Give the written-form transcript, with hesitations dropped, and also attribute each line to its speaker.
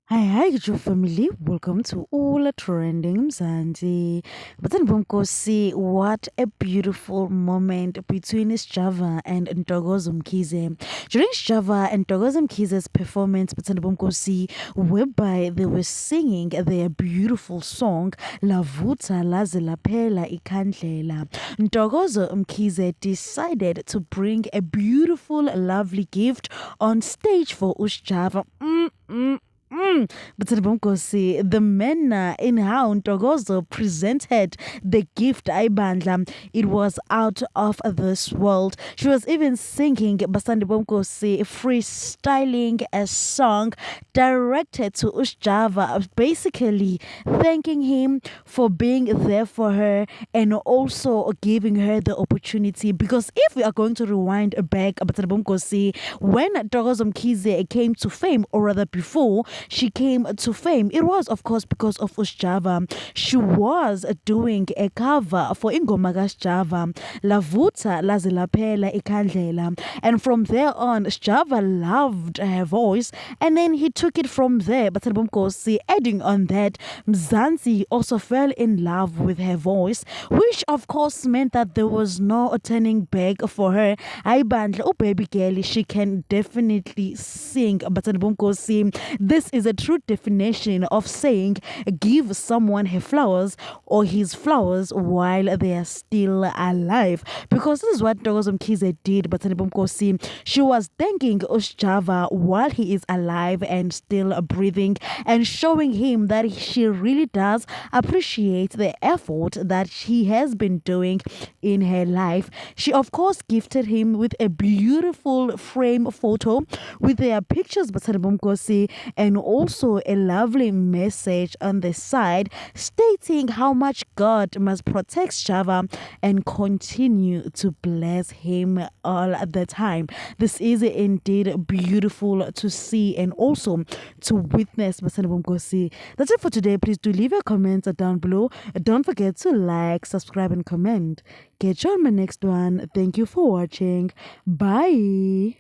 Speaker 1: Hi, Joe family. Welcome to All Trending Mzansi. But then see what a beautiful moment between Sjava and Ntokozo Mkhize. During Sjava and Ntokozo Mkhize's performance, but then see whereby they were singing their beautiful song La Vuta Laze Laphela Ikandlela. Ntokozo Mkhize decided to bring a beautiful, lovely gift on stage for Sjava. But the manner in how Ntokozo presented the gift Aibandla, it was out of this world. She was even singing Basandi Bomkosi freestyling a song directed to Ushjava, basically thanking him for being there for her and also giving her the opportunity. Because if we are going to rewind back, when Ntokozo Mkhize came to fame, or rather before she came to fame, it was of course because of Ushjava. She was doing a cover for Ingoma kaSjava, La Vuta Laze Laphela Ikandlela, and from there on Sjava loved her voice, and then he took it from there. But adding on that, Mzansi also fell in love with her voice, which of course meant that there was no turning back for her. Ayibandla, oh baby girl, she can definitely sing. But this is a true definition of saying give someone her flowers or his flowers while they are still alive. Because this is what Ntokozo Mkhize did. But she was thanking Ushjava while he is alive and still breathing, and showing him that she really does appreciate the effort that he has been doing in her life. She of course gifted him with a beautiful frame photo with their pictures, and also a lovely message on the side stating how much God must protect Java and continue to bless him all the time. This is indeed beautiful to see and also to witness. That's it for today. Please do leave your comments down below. Don't forget to like, subscribe, and comment. Catch you on my next one. Thank you for watching. Bye.